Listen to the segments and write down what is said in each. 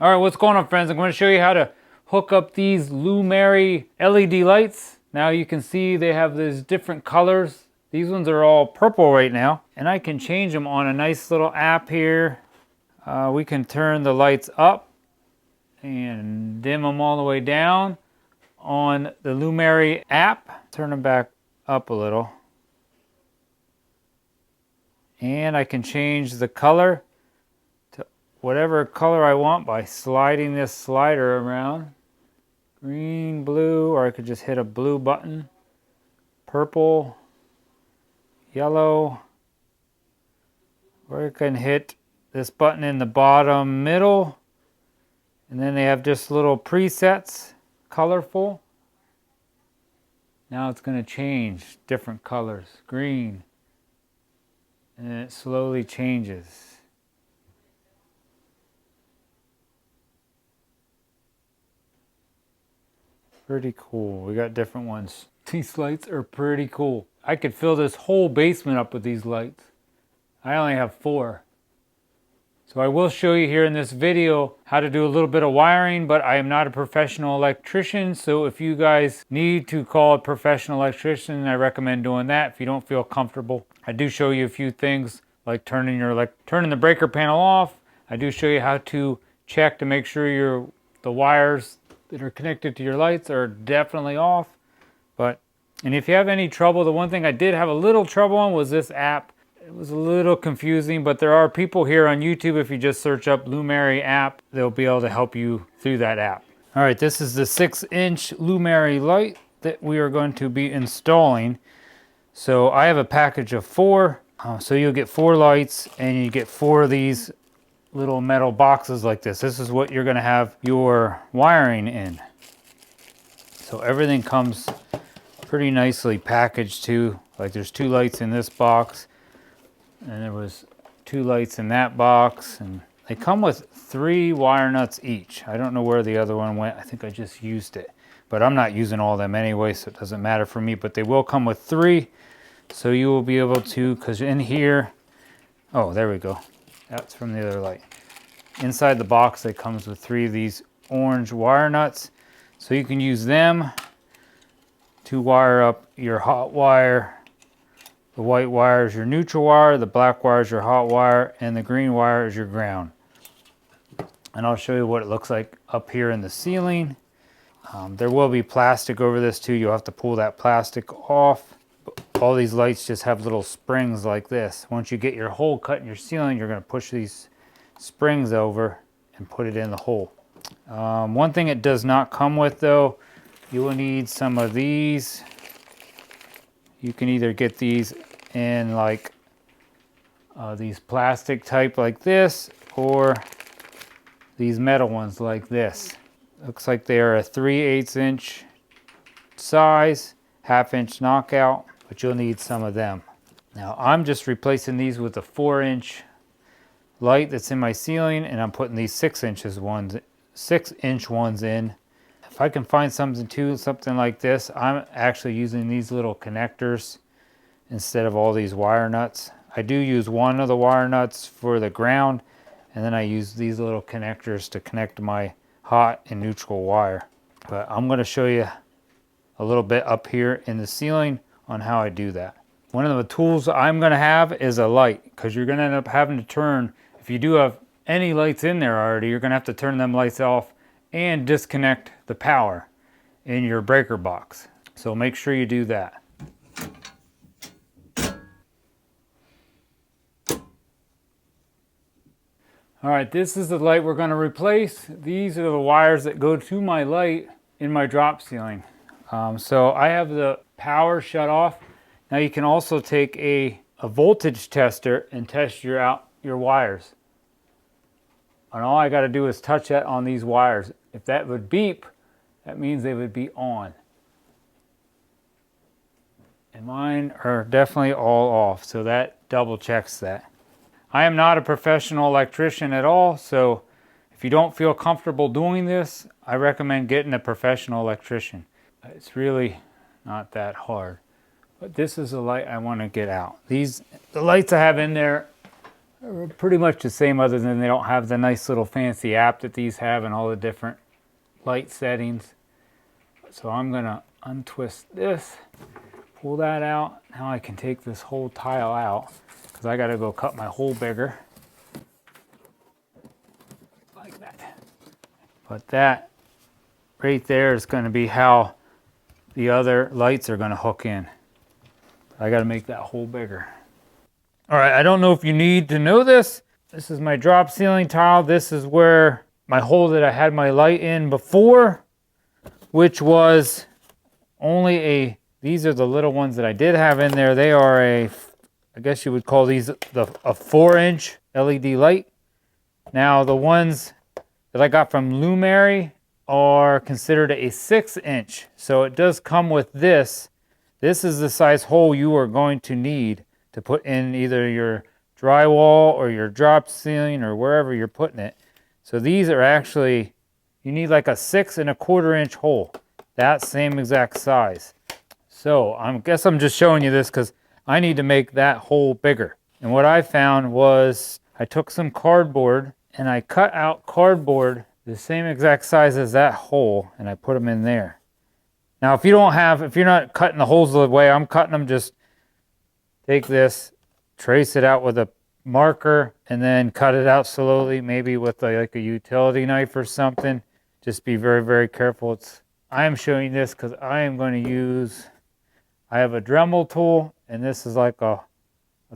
All right, what's going on, friends? I'm going to show you how to hook up these Lumary LED lights. Now you can see they have these different colors. These ones are all purple right now, and I can change them on a nice little app here. We can turn the lights up and dim them all the way down on the Lumary app. Turn them back up a little. And I can change the color to whatever color I want by sliding this slider around. Green, blue, or I could just hit a blue button. Purple, yellow, or I can hit this button in the bottom middle. And then they have just little presets, colorful. Now it's going to change different colors, green, and it slowly changes. Pretty cool. We got different ones. These lights are pretty cool. I could fill this whole basement up with these lights. I only have 4. So I will show you here in this video how to do a little bit of wiring, but I am not a professional electrician. So if you guys need to call a professional electrician, I recommend doing that if you don't feel comfortable. I do show you a few things like turning the breaker panel off. I do show you how to check to make sure the wires that are connected to your lights are definitely off. And if you have any trouble, the one thing I did have a little trouble on was this app. It was a little confusing, but there are people here on YouTube, if you just search up Lumary app, they'll be able to help you through that app. All right, this is the 6-inch Lumary light that we are going to be installing. So I have a package of 4. So you'll get 4 lights and you get 4 of these little metal boxes like this. This is what you're going to have your wiring in. So everything comes pretty nicely packaged too. Like there's 2 lights in this box, and there was 2 lights in that box, and they come with 3 wire nuts each. I don't know where the other one went. I think I just used it, but I'm not using all of them anyway, so it doesn't matter for me. But they will come with 3, so you will be able to, because in here, oh, there we go. That's from the other light. Inside the box, it comes with 3 of these orange wire nuts, so you can use them to wire up your hot wire. The white wire is your neutral wire, the black wire is your hot wire, and the green wire is your ground. And I'll show you what it looks like up here in the ceiling. There will be plastic over this too. You'll have to pull that plastic off. All these lights just have little springs like this. Once you get your hole cut in your ceiling, you're going to push these springs over and put it in the hole. One thing it does not come with though, you will need some of these. You can either get these in like these plastic type like this, or these metal ones like this. Looks like they are a 3/8 inch size, 1/2 inch knockout, but you'll need some of them. Now I'm just replacing these with a 4-inch light that's in my ceiling, and I'm putting these 6-inch ones in. If I can find something like this, I'm actually using these little connectors instead of all these wire nuts. I do use one of the wire nuts for the ground, and then I use these little connectors to connect my hot and neutral wire. But I'm going to show you a little bit up here in the ceiling on how I do that. One of the tools I'm going to have is a light, because you're going to end up having to turn, if you do have any lights in there already, you're going to have to turn them lights off and disconnect the power in your breaker box. So make sure you do that. All right, this is the light we're going to replace. These are the wires that go to my light in my drop ceiling. So I have the power shut off. Now you can also take a voltage tester and test your wires. And all I got to do is touch that on these wires. If that would beep, that means they would be on. And mine are definitely all off, so that double checks that. I am not a professional electrician at all, so if you don't feel comfortable doing this, I recommend getting a professional electrician. It's really not that hard. But this is the light I want to get out. The lights I have in there, are pretty much the same, other than they don't have the nice little fancy app that these have and all the different light settings. So I'm gonna untwist this, pull that out. Now I can take this whole tile out because I gotta go cut my hole bigger. Like that. But that right there is gonna be how the other lights are gonna hook in. I gotta make that hole bigger. All right, I don't know if you need to know this. This is my drop ceiling tile. This is where my hole that I had my light in before, which was only these are the little ones that I did have in there. They are I guess you would call these a 4-inch LED light. Now the ones that I got from Lumary are considered a 6-inch. So it does come with this. This is the size hole you are going to need to put in either your drywall or your drop ceiling or wherever you're putting it. So these are actually, you need like a 6 1/4-inch hole, that same exact size. So I guess I'm just showing you this because I need to make that hole bigger. And what I found was I took some cardboard and I cut out cardboard the same exact size as that hole, and I put them in there. Now if you're not cutting the holes the way I'm cutting them, just take this, trace it out with a marker, and then cut it out slowly, maybe with like a utility knife or something. Just be very, very careful. I am showing this because I am going to use, I have a Dremel tool, and this is like a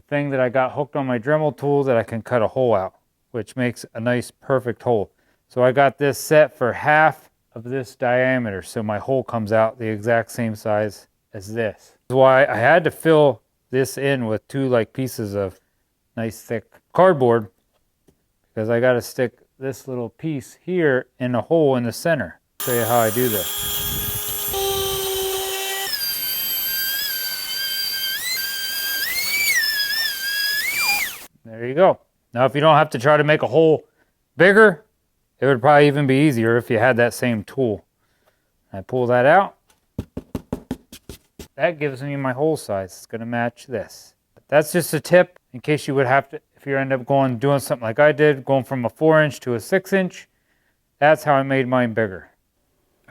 thing that I got hooked on my Dremel tool that I can cut a hole out, which makes a nice perfect hole. So I got this set for half of this diameter, so my hole comes out the exact same size as this. That's why I had to fill this in with 2 like pieces of nice thick cardboard, because I got to stick this little piece here in a hole in the center. I'll show you how I do this. There you go. Now if you don't have to try to make a hole bigger, it would probably even be easier if you had that same tool. I pull that out. That gives me my hole size. It's going to match this. That's just a tip in case you would have to, if you end up doing something like I did, going from a 4-inch to a 6-inch. That's how I made mine bigger.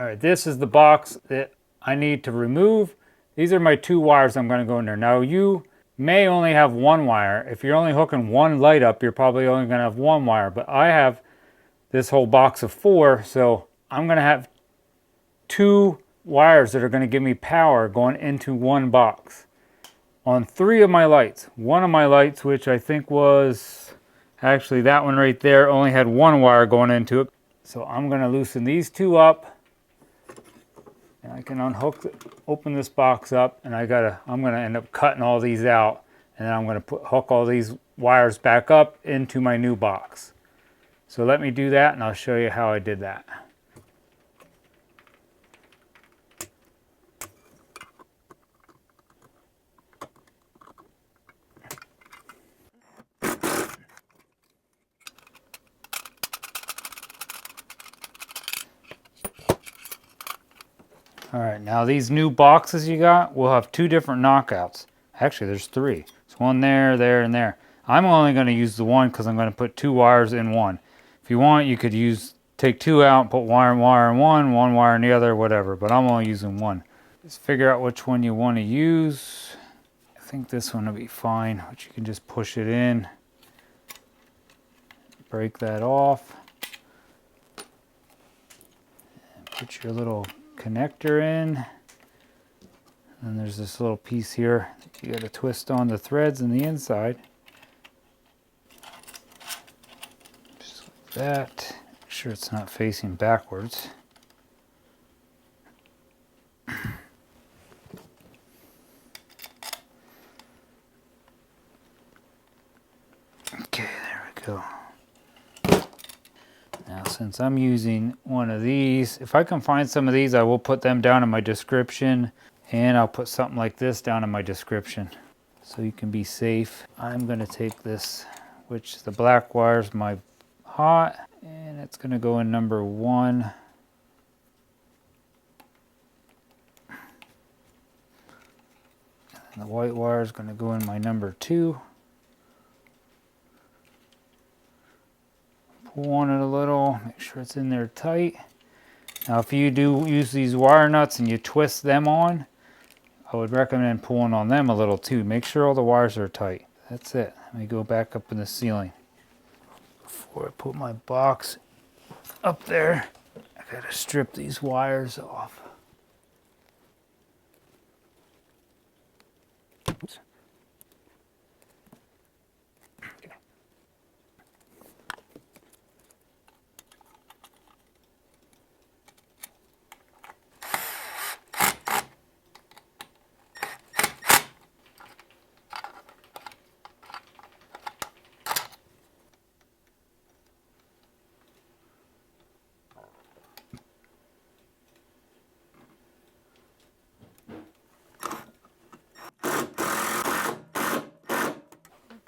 All right, this is the box that I need to remove. These are my 2 wires I'm going to go in there. Now you may only have 1 wire. If you're only hooking 1 light up, you're probably only going to have 1 wire. But I have this whole box of 4, so I'm going to have 2 wires that are going to give me power going into 1 box on 3 of my lights. One of my lights, which I think was actually that one right there, only had 1 wire going into it. So I'm going to loosen these 2 up, and I can open this box up, and I'm going to end up cutting all these out, and then I'm going to hook all these wires back up into my new box. So let me do that, and I'll show you how I did that. All right, now these new boxes you got will have 2 different knockouts. Actually, there's 3. There's one there, there, and there. I'm only going to use the one because I'm going to put 2 wires in one. If you want, you could take 2 out and put wire in one, 1 wire in the other, whatever. But I'm only using 1. Just figure out which one you want to use. I think this one will be fine, but you can just push it in. Break that off. And put your little connector in, and there's this little piece here you got to twist on the threads in the inside, just like that. Make sure it's not facing backwards. Okay, there we go. Now, since I'm using one of these, if I can find some of these, I will put them down in my description, and I'll put something like this down in my description so you can be safe. I'm going to take this, which the black wire is my hot, and it's going to go in number 1. And the white wire is going to go in my number 2. Pull on it a little, make sure it's in there tight. Now if you do use these wire nuts and you twist them on, I would recommend pulling on them a little too. Make sure all the wires are tight. That's it. Let me go back up in the ceiling. Before I put my box up there, I gotta strip these wires off. Oops.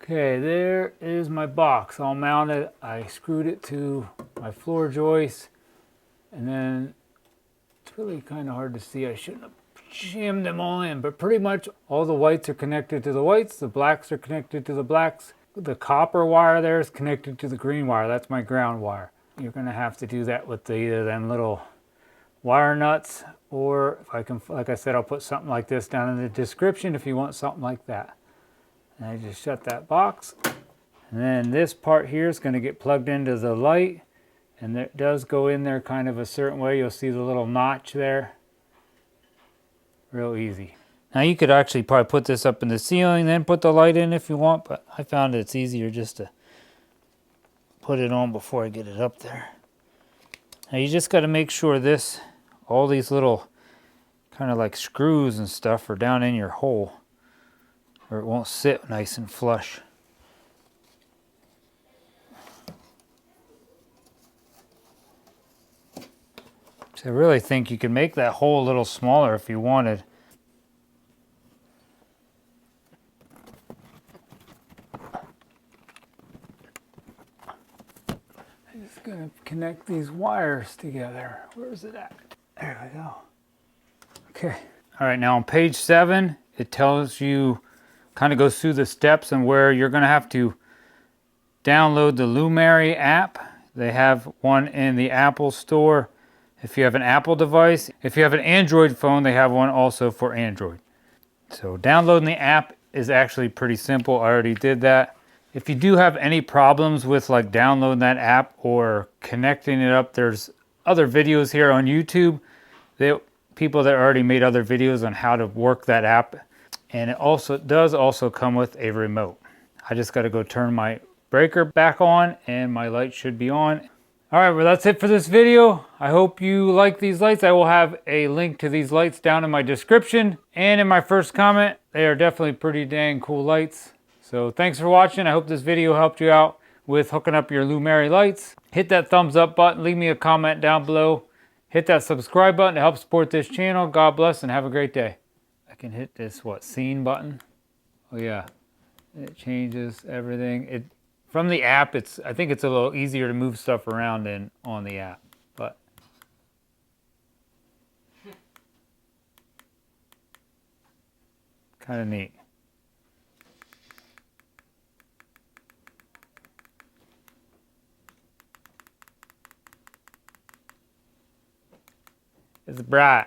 Okay, there is my box all mounted. I screwed it to my floor joist, and then it's really kind of hard to see. I shouldn't have jammed them all in, but pretty much all the whites are connected to the whites, the blacks are connected to the blacks. The copper wire there is connected to the green wire. That's my ground wire. You're gonna have to do that with either them little wire nuts, or if I can, like I said, I'll put something like this down in the description if you want something like that. And I just shut that box. And then this part here is going to get plugged into the light. And it does go in there kind of a certain way. You'll see the little notch there. Real easy. Now you could actually probably put this up in the ceiling, then put the light in if you want. But I found it's easier just to put it on before I get it up there. Now you just got to make sure this, all these little kind of like screws and stuff are down in your hole, or it won't sit nice and flush. So I really think you can make that hole a little smaller if you wanted. I'm just going to connect these wires together. Where is it at? There we go. Okay. All right, now on page 7, it tells you, kind of goes through the steps and where you're going to have to download the Lumary app. They have one in the Apple store if you have an Apple device. If you have an Android phone, they have one also for Android. So downloading the app is actually pretty simple. I already did that. If you do have any problems with like downloading that app or connecting it up, there's other videos here on YouTube. People that already made other videos on how to work that app. And it also does also come with a remote. I just got to go turn my breaker back on and my light should be on. All right, well that's it for this video. I hope you like these lights. I will have a link to these lights down in my description and in my first comment. They are definitely pretty dang cool lights. So thanks for watching. I hope this video helped you out with hooking up your Lumary lights. Hit that thumbs up button. Leave me a comment down below. Hit that subscribe button to help support this channel. God bless and have a great day. I can hit this, scene button? Oh yeah, it changes everything. From the app, I think it's a little easier to move stuff around than on the app, but. Kind of neat. It's bright.